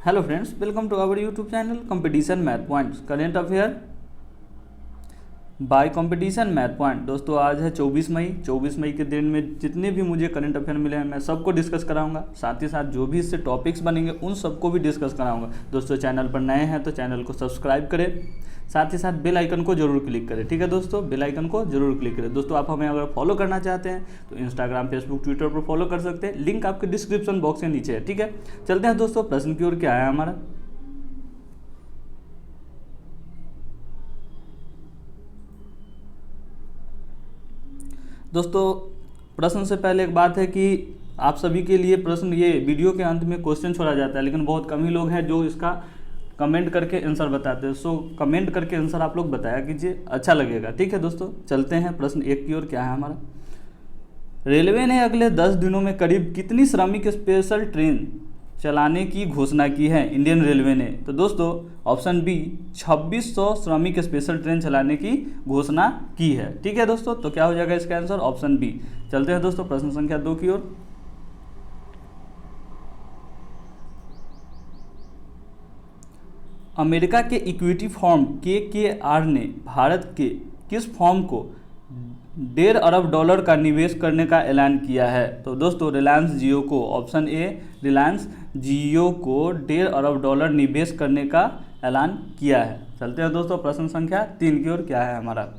Hello friends, welcome to our YouTube channel competition math points current affair by competition math point. दोस्तों आज है 24 मई। 24 मई के दिन में जितने भी मुझे करंट अफेयर मिले हैं मैं सबको डिस्कस कराऊंगा, साथ ही साथ जो भी इससे टॉपिक्स बनेंगे उन सबको भी डिस्कस कराऊंगा। दोस्तों चैनल पर नए हैं तो चैनल को सब्सक्राइब करें, साथ ही साथ बेल आइकन को जरूर क्लिक करें। ठीक है दोस्तों, बेल आइकन को जरूर क्लिक करें। दोस्तों आप हमें अगर फॉलो करना चाहते हैं तो इंस्टाग्राम, फेसबुक, ट्विटर पर फॉलो कर सकते हैं, लिंक आपके डिस्क्रिप्शन बॉक्स के नीचे है। ठीक है, चलते हैं दोस्तों प्रश्न की ओर। क्या है हमारा? दोस्तों प्रश्न से पहले एक बात है कि आप सभी के लिए प्रश्न ये वीडियो के अंत में क्वेश्चन छोड़ा जाता है, लेकिन बहुत कम ही लोग हैं जो इसका कमेंट करके आंसर बताते हैं। सो कमेंट करके आंसर आप लोग बताया कीजिए, अच्छा लगेगा। ठीक है दोस्तों, चलते हैं प्रश्न 1 की ओर। क्या है हमारा? रेलवे ने अगले 10 दिनों में करीब कितनी श्रमिक स्पेशल ट्रेन चलाने की घोषणा की है इंडियन रेलवे ने? तो दोस्तों ऑप्शन बी 2600 श्रमिक स्पेशल ट्रेन चलाने की घोषणा की है। ठीक है दोस्तों, तो क्या हो जाएगा इसका आंसर? Option B. चलते हैं दोस्तों प्रश्न संख्या 2 की ओर। अमेरिका के इक्विटी फर्म KKR ने भारत के किस फर्म को $1.5 अरब का निवेश करने का ऐलान किया है? तो दोस्तों रिलायंस जियो को, ऑप्शन ए, रिलायंस जियो को $1.5 अरब निवेश करने का ऐलान किया है। चलते हैं दोस्तों प्रश्न संख्या 3 की ओर। क्या है हमारा?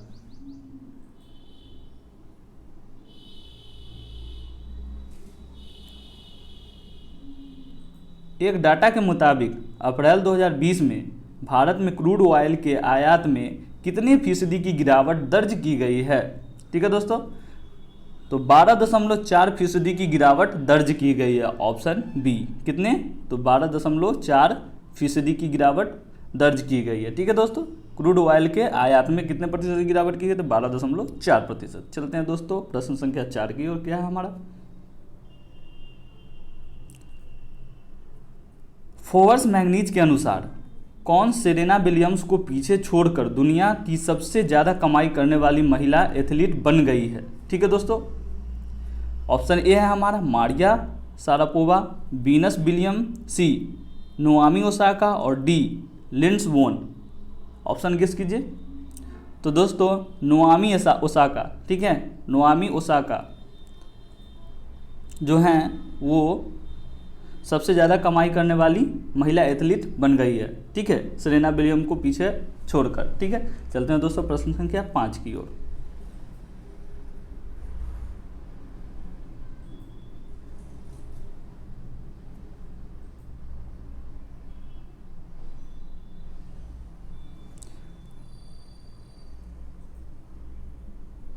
एक डाटा के मुताबिक अप्रैल 2020 में भारत में क्रूड ऑयल के आयात में कितनी फीसदी की गिरावट दर्ज की गई है? ठीक है दोस्तों, तो 12.4% की गिरावट दर्ज की गई है। Option B. कितने? तो 12.4% की गिरावट दर्ज की गई है। ठीक है दोस्तों, क्रूड ऑयल के आयात में कितने प्रतिशत की गिरावट की गई? तो 12.4%। चलते हैं दोस्तों प्रश्न संख्या 4 की ओर। क्या है हमारा? फोर्ब्स मैगजीन के अनुसार कौन सेरेना विलियम्स को पीछे छोड़कर दुनिया की सबसे ज़्यादा कमाई करने वाली महिला एथलीट बन गई है? ठीक है दोस्तों, ऑप्शन ए है हमारा Maria Sharapova, Venus William, C Naomi Osaka और D Lindsey Vonn. Option guess कीजिए। तो दोस्तों नोआमी ओसाका, ठीक है, नोआमी ओसाका जो हैं वो सबसे ज़्यादा कमाई करने वाली महिला एथलीट बन गई है। ठीक है, सेरेना विलियम को पीछे छोड़कर। ठीक है, चलते हैं दोस्तों प्रश्न संख्या 5 की ओर।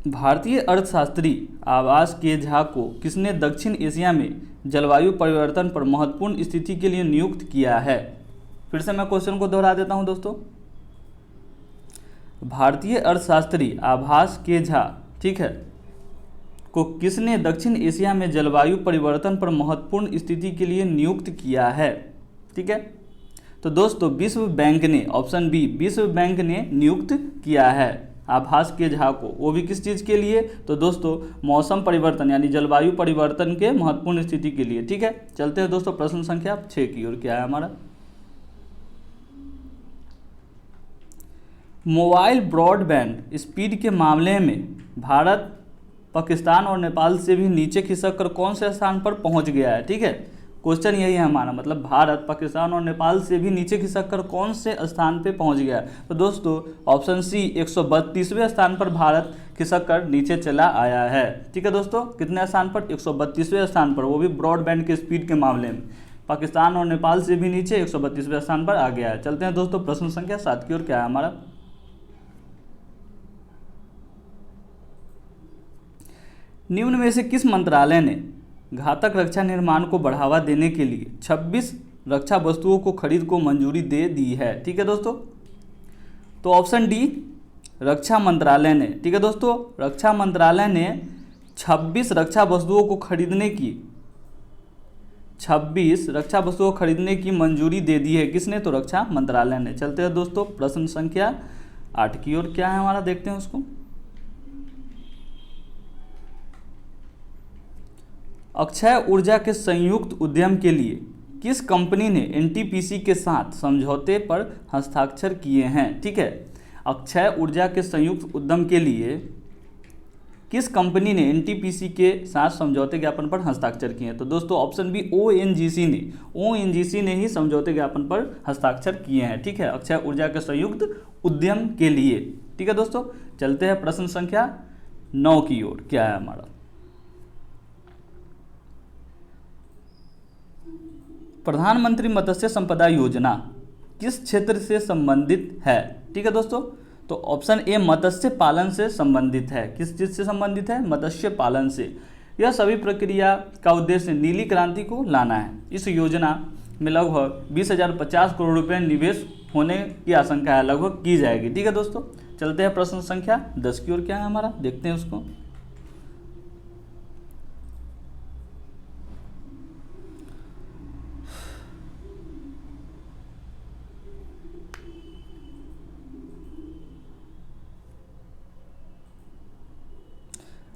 भारतीय अर्थशास्त्री आवास के झा को किसने दक्षिण एशिया में जलवायु परिवर्तन पर महत्वपूर्ण स्थिति के लिए नियुक्त किया है? फिर से मैं क्वेश्चन को दोहरा देता हूं दोस्तों। भारतीय अर्थशास्त्री आभास के झा, ठीक है, को किसने दक्षिण एशिया में जलवायु परिवर्तन पर महत्वपूर्ण स्थिति के लिए नियुक्त किया है? ठीक है, तो दोस्तों विश्व बैंक ने, ऑप्शन बी, विश्व बैंक ने नियुक्त किया है आभास के झा को। वो भी किस चीज़ के लिए? तो दोस्तों मौसम परिवर्तन यानी जलवायु परिवर्तन के महत्वपूर्ण स्थिति के लिए। ठीक है, चलते हैं दोस्तों प्रश्न संख्या 6 की ओर। क्या है हमारा? मोबाइल ब्रॉडबैंड स्पीड के मामले में भारत पाकिस्तान और नेपाल से भी नीचे खिसक कर कौन से स्थान पर पहुंच गया है? ठीक है, क्वेश्चन यही है हमारा, मतलब भारत पाकिस्तान और नेपाल से भी नीचे खिसक कर कौन से स्थान पे पहुंच गया है? तो दोस्तों ऑप्शन सी 132वें स्थान पर भारत खिसक कर नीचे चला आया है। ठीक है दोस्तों, कितने स्थान पर? 132वें स्थान पर, वो भी ब्रॉडबैंड के स्पीड के मामले में पाकिस्तान और नेपाल से भी नीचे 132वें स्थान पर आ गया है। चलते हैं दोस्तों प्रश्न संख्या 7 की ओर। क्या है हमारा? निम्न में से किस मंत्रालय ने घातक रक्षा निर्माण को बढ़ावा देने के लिए 26 रक्षा वस्तुओं को खरीद को मंजूरी दे दी है? ठीक है दोस्तों, तो ऑप्शन डी रक्षा मंत्रालय ने, ठीक है दोस्तों, रक्षा मंत्रालय ने 26 रक्षा वस्तुओं को खरीदने की 26 रक्षा वस्तुओं को खरीदने की मंजूरी दे दी है। किसने? तो रक्षा मंत्रालय ने। चलते हैं दोस्तों प्रश्न संख्या 8 की ओर। क्या है हमारा? देखते हैं उसको। अक्षय ऊर्जा के संयुक्त उद्यम के लिए किस कंपनी ने एनटीपीसी के साथ समझौते पर हस्ताक्षर किए हैं? ठीक है, अक्षय ऊर्जा के संयुक्त उद्यम के लिए किस कंपनी ने एनटीपीसी के साथ समझौते ज्ञापन पर हस्ताक्षर किए हैं? तो दोस्तों ऑप्शन बी ओएनजीसी ने ही समझौते ज्ञापन पर हस्ताक्षर किए हैं। ठीक है, अक्षय ऊर्जा के संयुक्त उद्यम के लिए। ठीक है दोस्तों, चलते हैं प्रश्न संख्या 9 की ओर। क्या है हमारा? प्रधानमंत्री मत्स्य संपदा योजना किस क्षेत्र से संबंधित है? ठीक है दोस्तों, तो ऑप्शन ए मत्स्य पालन से संबंधित है। किस चीज से संबंधित है? मत्स्य पालन से। यह सभी प्रक्रिया का उद्देश्य नीली क्रांति को लाना है। इस योजना में लगभग 20,050 करोड़ रुपए निवेश होने की आशंका है, लगभग की जाएगी। ठीक है दोस्तों, चलते हैं प्रश्न संख्या 10 की ओर। क्या है हमारा? देखते हैं उसको।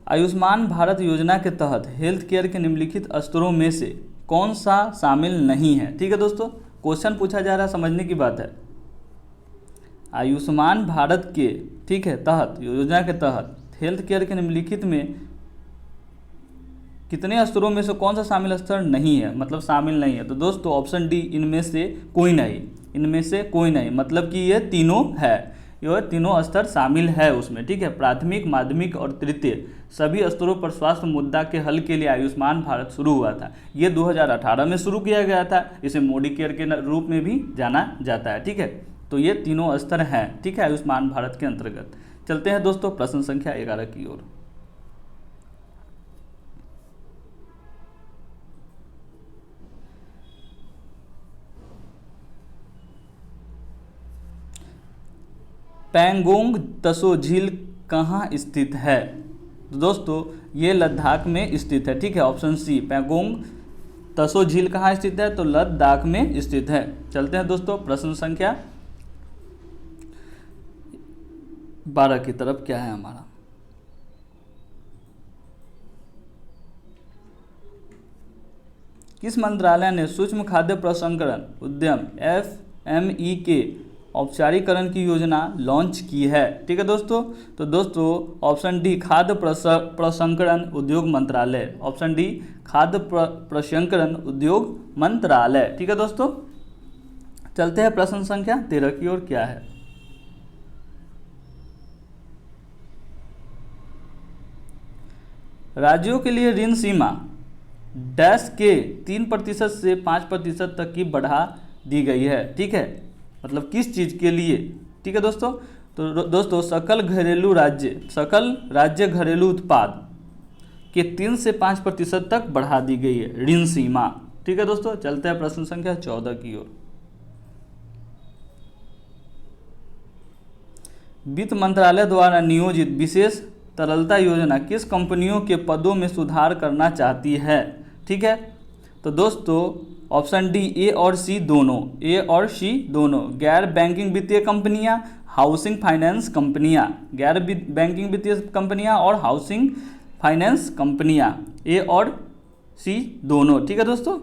आयुष्मान भारत योजना के तहत हेल्थ केयर के निम्नलिखित स्तरों में से कौन सा शामिल नहीं है? ठीक है दोस्तों, क्वेश्चन पूछा जा रहा है, समझने की बात है। आयुष्मान भारत के ठीक है तहत योजना के तहत हेल्थ केयर के निम्नलिखित में कितने स्तरों में से कौन सा शामिल स्तर नहीं है, मतलब शामिल नहीं है? तो दोस्तों ऑप्शन डी इनमें से कोई नहीं, इनमें से कोई नहीं, मतलब कि ये तीनों है, यह तीनों स्तर शामिल है उसमें। ठीक है, प्राथमिक, माध्यमिक और तृतीय सभी स्तरों पर स्वास्थ्य मुद्दा के हल के लिए आयुष्मान भारत शुरू हुआ था। ये 2018 में शुरू किया गया था। इसे मोदी केयर के रूप में भी जाना जाता है। ठीक है, तो ये तीनों स्तर हैं। ठीक है, आयुष्मान भारत के अंतर्गत। चलते हैं दोस्तों प्रश्न संख्या 11 की ओर। पैंगोंग त्सो झील कहाँ स्थित है? तो दोस्तों ये लद्दाख में स्थित है। ठीक है, ऑप्शन सी पैंगोंग त्सो झील कहाँ स्थित है? तो लद्दाख में स्थित है। चलते हैं दोस्तों प्रश्न संख्या 12 की तरफ। क्या है हमारा? किस मंत्रालय ने सूक्ष्म खाद्य प्रसंस्करण उद्यम FME के औपचारिकरण की योजना लॉन्च की है? ठीक है दोस्तों, तो दोस्तों ऑप्शन डी खाद्य प्रसंस्करण उद्योग मंत्रालय। ऑप्शन डी खाद्य प्रसंस्करण उद्योग मंत्रालय। ठीक है दोस्तों, चलते हैं प्रश्न संख्या 13 की ओर। क्या है? राज्यों के लिए ऋण सीमा डैश के 3% से 5% तक की बढ़ा दी गई है। ठीक है, मतलब किस चीज़ के लिए? ठीक है दोस्तों, तो दोस्तों सकल राज्य घरेलू उत्पाद के 3 से 5% तक बढ़ा दी गई है ऋण सीमा। ठीक है दोस्तों, चलते हैं प्रश्न संख्या 14 की ओर। वित्त मंत्रालय द्वारा नियोजित विशेष तरलता योजना किस कंपनियों के पदों में सुधार करना चाहती है? ठीक है, तो दोस्तों ऑप्शन डी ए और सी दोनों गैर बैंकिंग वित्तीय कंपनियां, हाउसिंग फाइनेंस कंपनियां, गैर बैंकिंग वित्तीय कंपनियां और हाउसिंग फाइनेंस कंपनियां, ए और सी दोनों। ठीक है दोस्तों,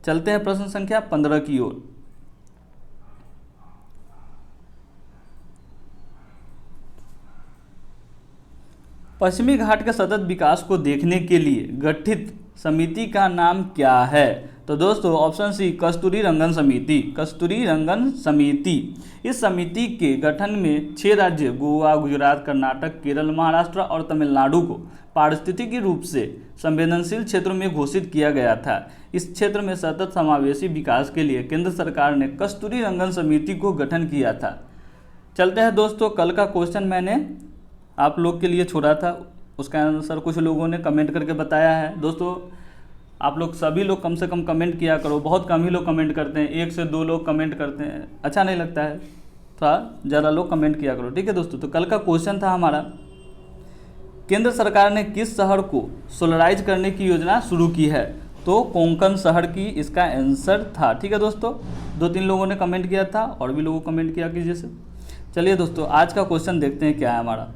चलते हैं प्रश्न संख्या 15 की ओर। पश्चिमी घाट के सतत विकास को देखने के लिए गठित समिति का नाम क्या है? तो दोस्तों ऑप्शन सी कस्तूरी रंगन समिति। इस समिति के गठन में 6 राज्य गोवा, गुजरात, कर्नाटक, केरल, महाराष्ट्र और तमिलनाडु को पारिस्थितिकी रूप से संवेदनशील क्षेत्रों में घोषित किया गया था। इस क्षेत्र में सतत समावेशी विकास के लिए केंद्र सरकार ने कस्तूरी रंगन समिति को गठन किया था। चलते हैं दोस्तों, कल का क्वेश्चन मैंने आप लोग के लिए छोड़ा था, उसका आंसर कुछ लोगों ने कमेंट करके बताया है। दोस्तों आप लोग सभी लोग कम से कम कमेंट किया करो, बहुत कम ही लोग कमेंट करते हैं, 1 से 2 लोग कमेंट करते हैं, अच्छा नहीं लगता है, थोड़ा ज़्यादा लोग कमेंट किया करो। ठीक है दोस्तों, तो कल का क्वेश्चन था हमारा, केंद्र सरकार ने किस शहर को सोलराइज करने की योजना शुरू की है? तो कोंकण शहर की इसका आंसर था। ठीक है दोस्तों, 2-3 लोगों ने कमेंट किया था और भी लोगों को कमेंट किया कीजिए से। चलिए दोस्तों आज का क्वेश्चन देखते हैं क्या है हमारा।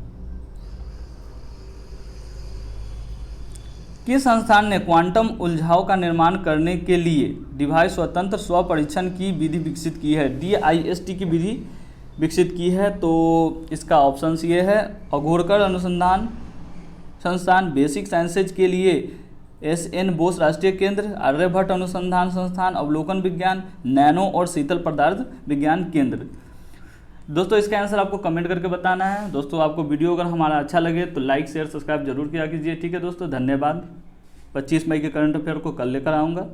किस संस्थान ने क्वांटम उलझाव का निर्माण करने के लिए डिवाइस स्वतंत्र स्व परीक्षण की विधि विकसित की है? DIST की विधि विकसित की है। तो इसका ऑप्शन ये है, अघोरकर अनुसंधान संस्थान, बेसिक साइंसेज के लिए SN बोस राष्ट्रीय केंद्र, आर्यभट्ट अनुसंधान संस्थान, अवलोकन विज्ञान, नैनो और शीतल पदार्थ विज्ञान केंद्र। दोस्तों इसका आंसर आपको कमेंट करके बताना है। दोस्तों आपको वीडियो अगर हमारा अच्छा लगे तो लाइक शेयर सब्सक्राइब जरूर किया कीजिए। ठीक है दोस्तों, धन्यवाद। 25 मई के करंट अफेयर को कल लेकर आऊँगा।